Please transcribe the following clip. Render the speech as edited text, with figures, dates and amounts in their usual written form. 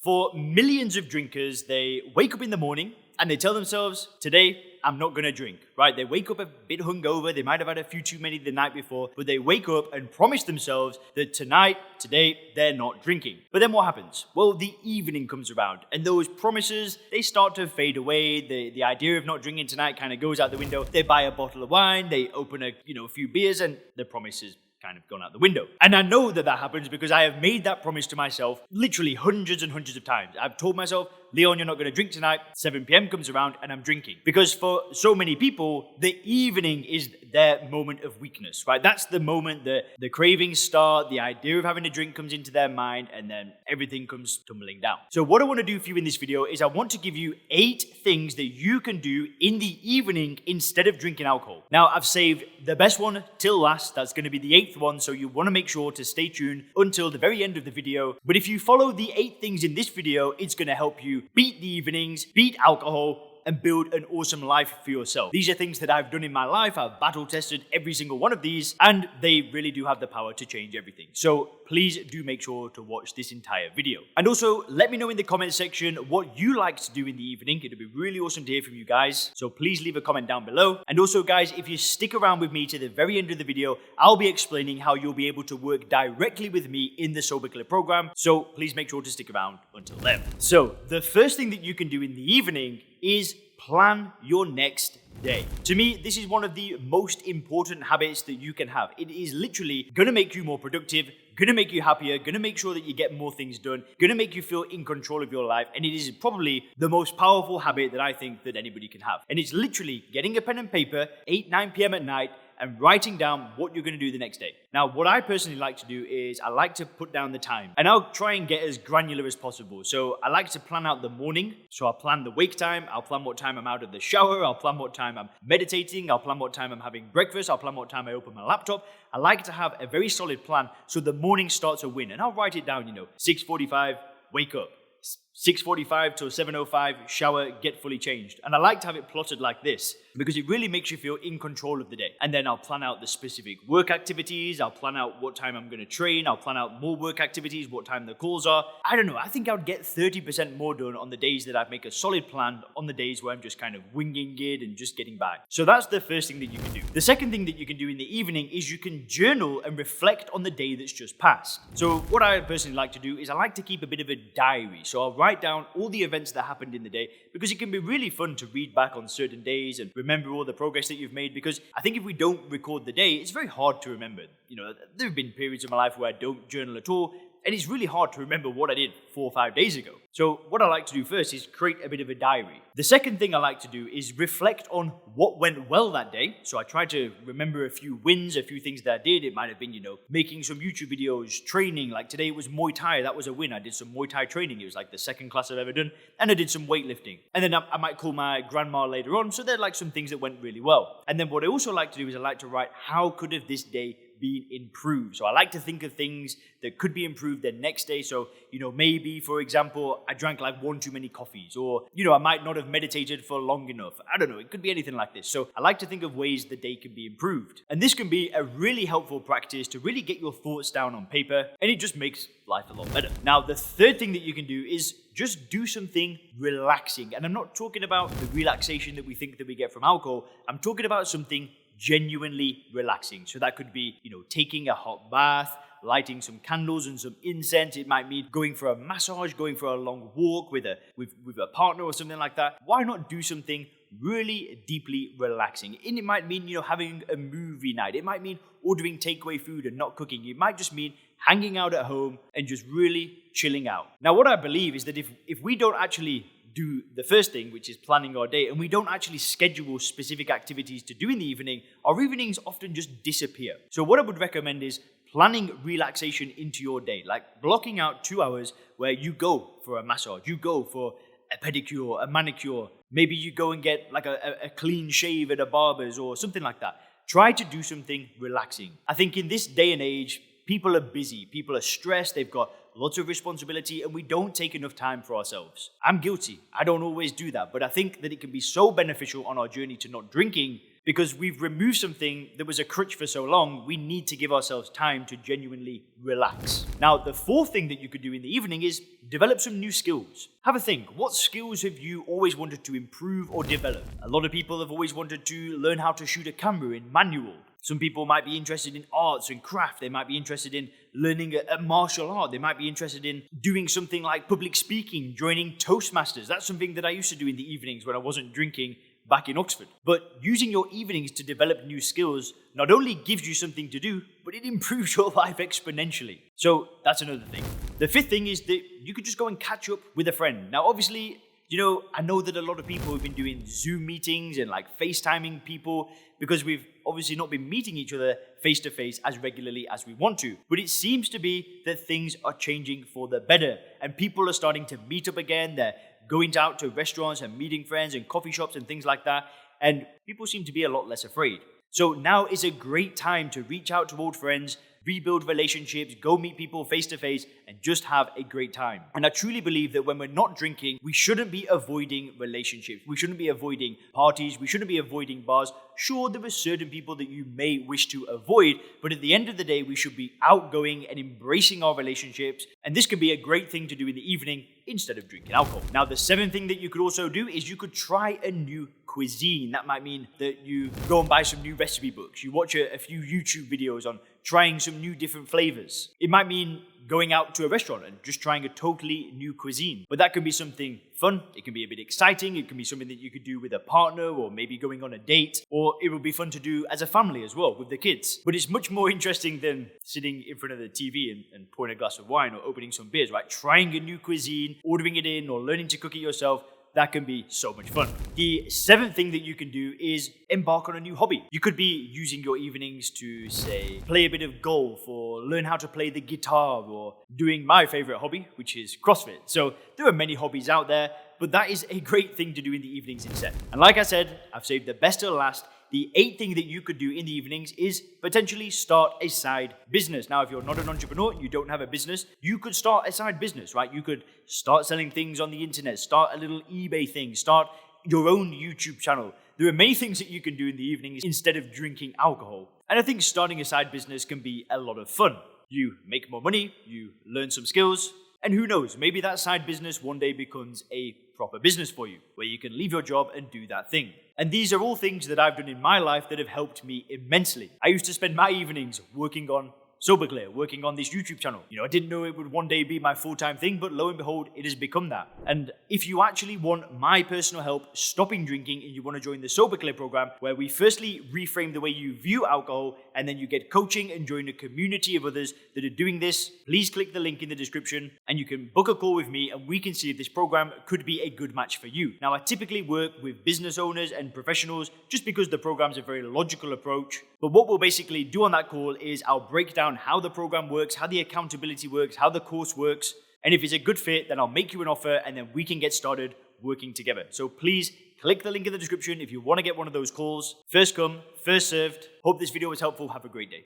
For millions of drinkers, they wake up in the morning and they tell themselves, today, I'm not gonna drink, right? They wake up a bit hungover, they might have had a few too many the night before, but they wake up and promise themselves that today, they're not drinking. But then what happens? Well, the evening comes around and those promises, they start to fade away. The idea of not drinking tonight kind of goes out the window. They buy a bottle of wine, they open a few beers, and the promise is kind of gone out the window. And I know that happens because I have made that promise to myself literally hundreds and hundreds of times. I've told myself, Leon, you're not going to drink tonight. 7 p.m. comes around and I'm drinking. Because for so many people, the evening is their moment of weakness, right? That's the moment that the cravings start, the idea of having a drink comes into their mind, and then everything comes tumbling down. So what I want to do for you in this video is I want to give you 8 things that you can do in the evening instead of drinking alcohol. Now, I've saved the best one till last. That's going to be the 8th one, so you want to make sure to stay tuned until the very end of the video. But if you follow the 8 things in this video, it's going to help you beat the evenings, beat alcohol, and build an awesome life for yourself. These are things that I've done in my life. I've battle tested every single one of these, and they really do have the power to change everything. So please do make sure to watch this entire video. And also, let me know in the comment section what you like to do in the evening. It'd be really awesome to hear from you guys. So please leave a comment down below. And also, guys, if you stick around with me to the very end of the video, I'll be explaining how you'll be able to work directly with me in the Sober Killer program. So please make sure to stick around until then. So the first thing that you can do in the evening is plan your next day. To me, this is one of the most important habits that you can have. It is literally going to make you more productive, going to make you happier, going to make sure that you get more things done, going to make you feel in control of your life, and it is probably the most powerful habit that I think that anybody can have. And it's literally getting a pen and paper, 9 p.m. at night, and writing down what you're going to do the next day. Now, what I personally like to do is I like to put down the time, and I'll try and get as granular as possible. So I like to plan out the morning. So I'll plan the wake time. I'll plan what time I'm out of the shower. I'll plan what time I'm meditating. I'll plan what time I'm having breakfast. I'll plan what time I open my laptop. I like to have a very solid plan so the morning starts a win. And I'll write it down, 6:45, wake up. 6:45 till 7:05, shower, get fully changed. And I like to have it plotted like this because it really makes you feel in control of the day. And then I'll plan out the specific work activities. I'll plan out what time I'm going to train. I'll plan out more work activities, what time the calls are. I don't know. I think I would get 30% more done on the days that I make a solid plan on the days where I'm just kind of winging it and just getting by. So that's the first thing that you can do. The second thing that you can do in the evening is you can journal and reflect on the day that's just passed. So what I personally like to do is I like to keep a bit of a diary. So I'll write down all the events that happened in the day because it can be really fun to read back on certain days and remember all the progress that you've made, because I think if we don't record the day, it's very hard to remember. There have been periods of my life where I don't journal at all, and it's really hard to remember what I did 4 or 5 days ago. So what I like to do first is create a bit of a diary. The second thing I like to do is reflect on what went well that day. So I try to remember a few wins, a few things that I did. It might have been, making some YouTube videos, training. Like today it was Muay Thai. That was a win. I did some Muay Thai training. It was like the 2nd class I've ever done. And I did some weightlifting. And then I might call my grandma later on. So they're like some things that went really well. And then what I also like to do is I like to write, how could have this day been improved? So I like to think of things that could be improved the next day. So, maybe, for example, I drank like 1 too many coffees, or, I might not have meditated for long enough. I don't know. It could be anything like this. So I like to think of ways the day can be improved. And this can be a really helpful practice to really get your thoughts down on paper, and it just makes life a lot better. Now, the third thing that you can do is just do something relaxing. And I'm not talking about the relaxation that we think that we get from alcohol. I'm talking about something genuinely relaxing. So that could be, taking a hot bath, lighting some candles and some incense. It might mean going for a massage, going for a long walk with a partner or something like that. Why not do something really deeply relaxing? And it might mean, having a movie night. It might mean ordering takeaway food and not cooking. It might just mean hanging out at home and just really chilling out. Now, what I believe is that if we don't actually do the first thing, which is planning our day, and we don't actually schedule specific activities to do in the evening, our evenings often just disappear. So what I would recommend is planning relaxation into your day, like blocking out 2 hours where you go for a massage, you go for a pedicure, a manicure, maybe you go and get like a clean shave at a barber's or something like that. Try to do something relaxing. I think in this day and age, people are busy, people are stressed, they've got lots of responsibility, and we don't take enough time for ourselves. I'm guilty. I don't always do that, but I think that it can be so beneficial on our journey to not drinking Because we've removed something that was a crutch for so long, we need to give ourselves time to genuinely relax. Now, the fourth thing that you could do in the evening is develop some new skills. Have a think. What skills have you always wanted to improve or develop? A lot of people have always wanted to learn how to shoot a camera in manual. Some people might be interested in arts and craft. They might be interested in learning a martial art. They might be interested in doing something like public speaking, joining Toastmasters. That's something that I used to do in the evenings when I wasn't drinking back in Oxford. But using your evenings to develop new skills not only gives you something to do, but it improves your life exponentially. So that's another thing. The fifth thing is that you could just go and catch up with a friend. Now, obviously, I know that a lot of people have been doing Zoom meetings and like FaceTiming people because we've obviously not been meeting each other face to face as regularly as we want to. But it seems to be that things are changing for the better and people are starting to meet up again. They're going out to restaurants and meeting friends and coffee shops and things like that. And people seem to be a lot less afraid. So now is a great time to reach out to old friends, rebuild relationships, go meet people face to face, and just have a great time. And I truly believe that when we're not drinking, we shouldn't be avoiding relationships. We shouldn't be avoiding parties. We shouldn't be avoiding bars. Sure, there are certain people that you may wish to avoid, but at the end of the day, we should be outgoing and embracing our relationships. And this could be a great thing to do in the evening instead of drinking alcohol. Now, the seventh thing that you could also do is you could try a new cuisine. That might mean that you go and buy some new recipe books. You watch a few YouTube videos on trying some new different flavors. It might mean going out to a restaurant and just trying a totally new cuisine. But that can be something fun. It can be a bit exciting. It can be something that you could do with a partner or maybe going on a date. Or it would be fun to do as a family as well with the kids. But it's much more interesting than sitting in front of the TV and pouring a glass of wine or opening some beers, right? Trying a new cuisine, ordering it in or learning to cook it yourself. That can be so much fun. The seventh thing that you can do is embark on a new hobby. You could be using your evenings to, say, play a bit of golf or learn how to play the guitar or doing my favorite hobby, which is CrossFit. So there are many hobbies out there, but that is a great thing to do in the evenings instead. And like I said, I've saved the best till last. The eighth thing that you could do in the evenings is potentially start a side business. Now, if you're not an entrepreneur, you don't have a business, you could start a side business, right? You could start selling things on the internet, start a little eBay thing, start your own YouTube channel. There are many things that you can do in the evenings instead of drinking alcohol. And I think starting a side business can be a lot of fun. You make more money, you learn some skills, and who knows, maybe that side business one day becomes a proper business for you, where you can leave your job and do that thing. And these are all things that I've done in my life that have helped me immensely. I used to spend my evenings working on SoberClear, working on this YouTube channel. I didn't know it would one day be my full-time thing, but lo and behold, it has become that. And if you actually want my personal help stopping drinking and you want to join the SoberClear program, where we firstly reframe the way you view alcohol, and then you get coaching and join a community of others that are doing this, please click the link in the description and you can book a call with me and we can see if this program could be a good match for you. Now, I typically work with business owners and professionals just because the program's a very logical approach. But what we'll basically do on that call is I'll break down how the program works, how the accountability works, how the course works. And if it's a good fit, then I'll make you an offer and then we can get started working together. So please click the link in the description if you want to get one of those calls. First come, first served. Hope this video was helpful. Have a great day.